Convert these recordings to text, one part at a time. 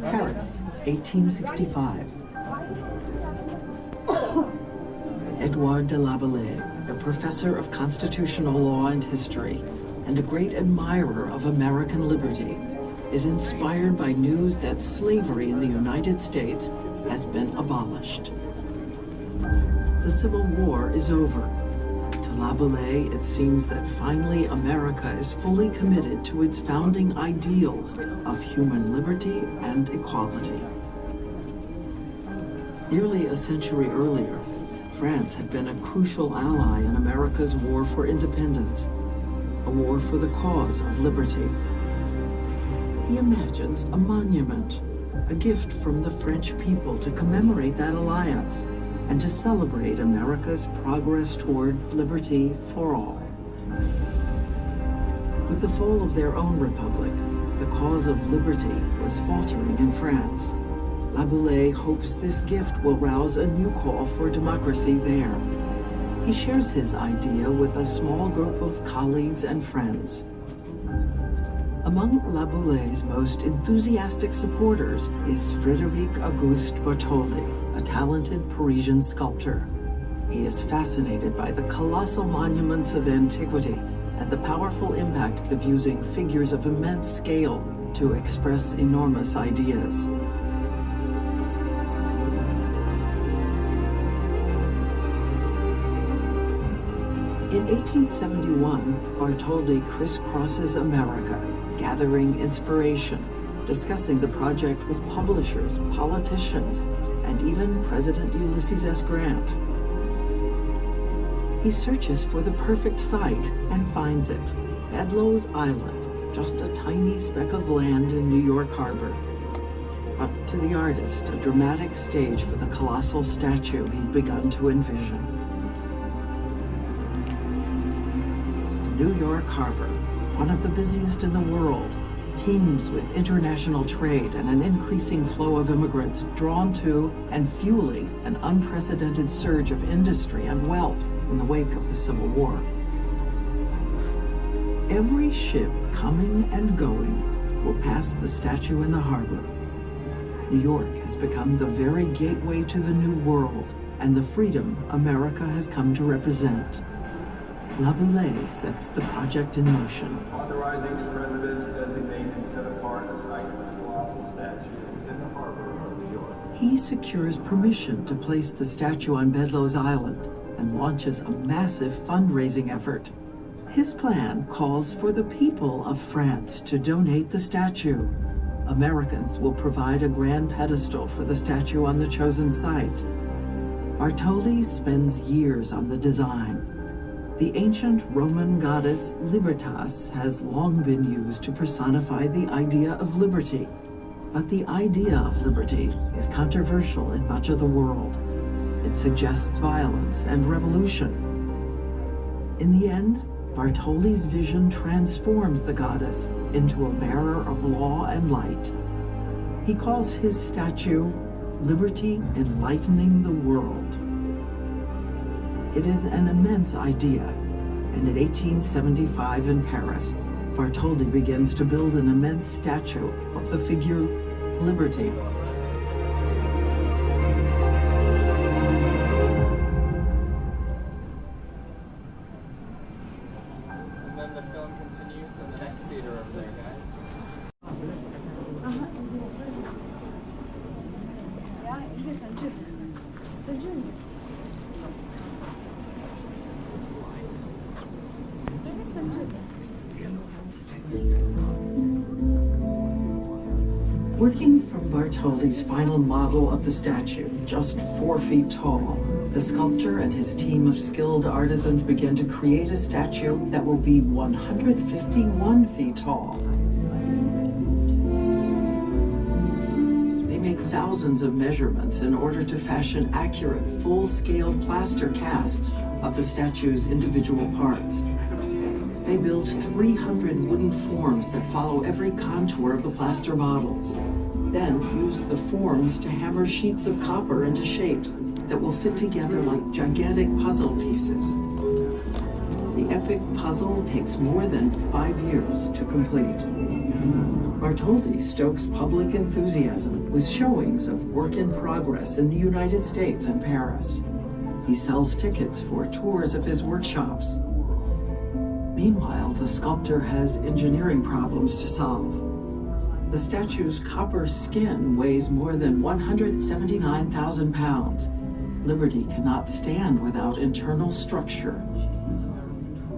Paris, 1865. Edouard de Laboulaye, a professor of constitutional law and history, and a great admirer of American liberty, is inspired by news that slavery in the United States has been abolished. The Civil War is over. To Laboulaye, it seems that finally America is fully committed to its founding ideals of human liberty and equality. Nearly a century earlier, France had been a crucial ally in America's war for independence, a war for the cause of liberty. He imagines a monument, a gift from the French people to commemorate that alliance and to celebrate America's progress toward liberty for all. With the fall of their own republic, the cause of liberty was faltering in France. Laboulaye hopes this gift will rouse a new call for democracy there. He shares his idea with a small group of colleagues and friends. Among Laboulaye's most enthusiastic supporters is Frédéric Auguste Bartholdi, a talented Parisian sculptor. He is fascinated by the colossal monuments of antiquity and the powerful impact of using figures of immense scale to express enormous ideas. In 1871, Bartholdi crisscrosses America, gathering inspiration, discussing the project with publishers, politicians, and even President Ulysses S. Grant. He searches for the perfect site and finds it, Bedloe's Island, just a tiny speck of land in New York Harbor. Up to the artist, a dramatic stage for the colossal statue he'd begun to envision. New York Harbor, one of the busiest in the world, teems with international trade and an increasing flow of immigrants drawn to and fueling an unprecedented surge of industry and wealth in the wake of the Civil War. Every ship coming and going will pass the statue in the harbor. New York has become the very gateway to the New World and the freedom America has come to represent. Laboulaye sets the project in motion. Authorizing the president to designate and set apart a site for the colossal statue in the harbor of New York. He secures permission to place the statue on Bedloe's Island and launches a massive fundraising effort. His plan calls for the people of France to donate the statue. Americans will provide a grand pedestal for the statue on the chosen site. Bartholdi spends years on the design. The ancient Roman goddess Libertas has long been used to personify the idea of liberty. But the idea of liberty is controversial in much of the world. It suggests violence and revolution. In the end, Bartholdi's vision transforms the goddess into a bearer of law and light. He calls his statue, Liberty Enlightening the World. It is an immense idea, and in 1875 in Paris, Bartholdi begins to build an immense statue of the figure Liberty. And then the film continues in the next theater over there, guys. Working from Bartholdi's final model of the statue, just 4 feet tall, the sculptor and his team of skilled artisans began to create a statue that will be 151 feet tall. They make thousands of measurements in order to fashion accurate, full-scale plaster casts of the statue's individual parts. They build 300 wooden forms that follow every contour of the plaster models, then use the forms to hammer sheets of copper into shapes that will fit together like gigantic puzzle pieces. The epic puzzle takes more than 5 years to complete. Bartholdi stokes public enthusiasm with showings of work in progress in the United States and Paris. He sells tickets for tours of his workshops. Meanwhile, the sculptor has engineering problems to solve. The statue's copper skin weighs more than 179,000 pounds. Liberty cannot stand without internal structure.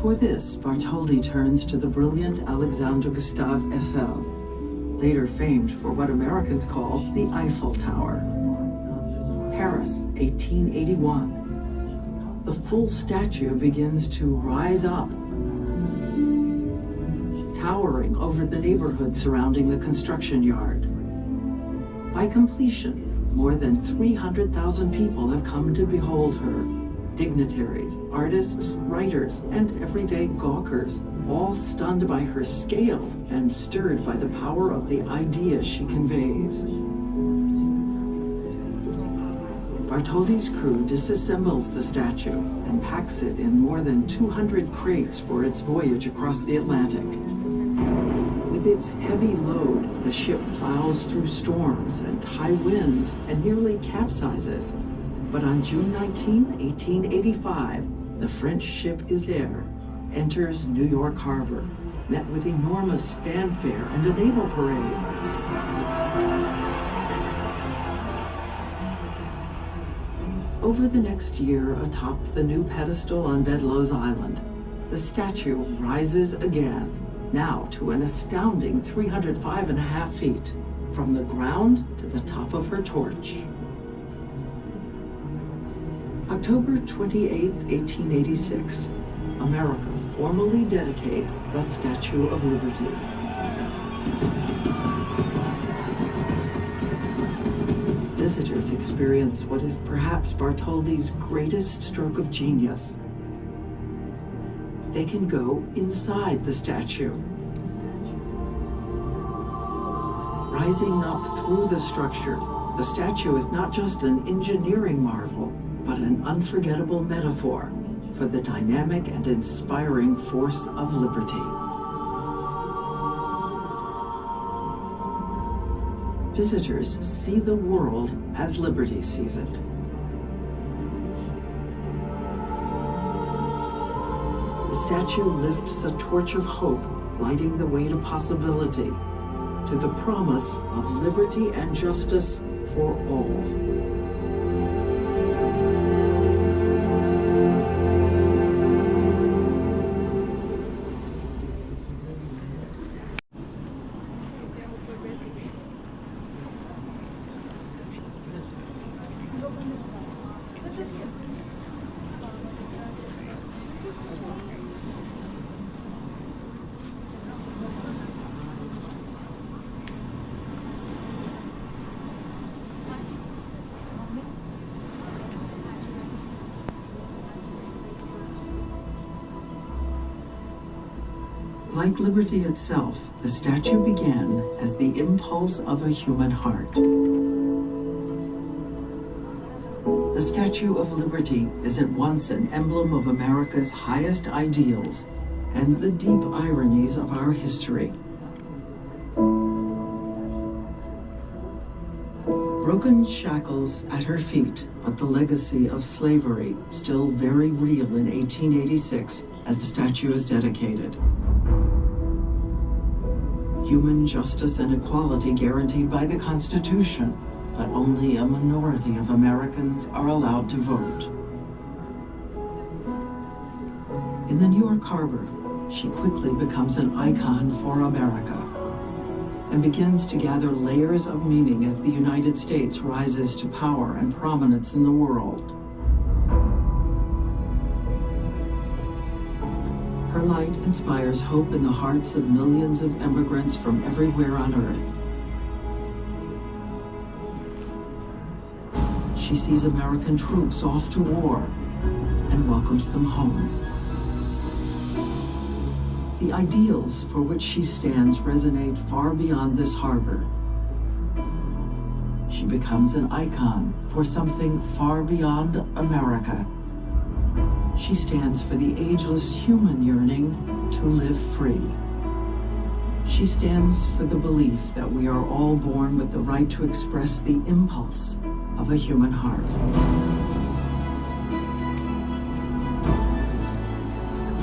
For this, Bartholdi turns to the brilliant Alexandre Gustave Eiffel, later famed for what Americans call the Eiffel Tower. Paris, 1881. The full statue begins to rise up, towering over the neighborhood surrounding the construction yard. By completion, more than 300,000 people have come to behold her. Dignitaries, artists, writers, and everyday gawkers, all stunned by her scale and stirred by the power of the ideas she conveys. Bartholdi's crew disassembles the statue and packs it in more than 200 crates for its voyage across the Atlantic. With its heavy load, the ship plows through storms and high winds and nearly capsizes. But on June 19, 1885, the French ship Isère enters New York Harbor, met with enormous fanfare and a naval parade. Over the next year, atop the new pedestal on Bedloes Island, the statue rises again, now to an astounding 305.5 feet, from the ground to the top of her torch. October 28, 1886, America formally dedicates the Statue of Liberty. Visitors experience what is perhaps Bartholdi's greatest stroke of genius. They can go inside the statue. Rising up through the structure, the statue is not just an engineering marvel, but an unforgettable metaphor for the dynamic and inspiring force of liberty. Visitors see the world as liberty sees it. The statue lifts a torch of hope, lighting the way to possibility, to the promise of liberty and justice for all. Like liberty itself, the statue began as the impulse of a human heart. The Statue of Liberty is at once an emblem of America's highest ideals and the deep ironies of our history. Broken shackles at her feet, but the legacy of slavery still very real in 1886 as the statue is dedicated. Human justice and equality guaranteed by the Constitution, but only a minority of Americans are allowed to vote. In the New York Harbor, she quickly becomes an icon for America and begins to gather layers of meaning as the United States rises to power and prominence in the world. Her light inspires hope in the hearts of millions of immigrants from everywhere on Earth. She sees American troops off to war and welcomes them home. The ideals for which she stands resonate far beyond this harbor. She becomes an icon for something far beyond America. She stands for the ageless human yearning to live free. She stands for the belief that we are all born with the right to express the impulse of a human heart.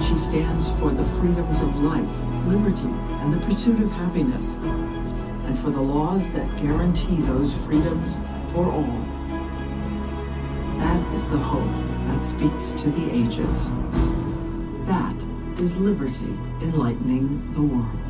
She stands for the freedoms of life, liberty, and the pursuit of happiness, and for the laws that guarantee those freedoms for all. That is the hope that speaks to the ages. That is liberty enlightening the world.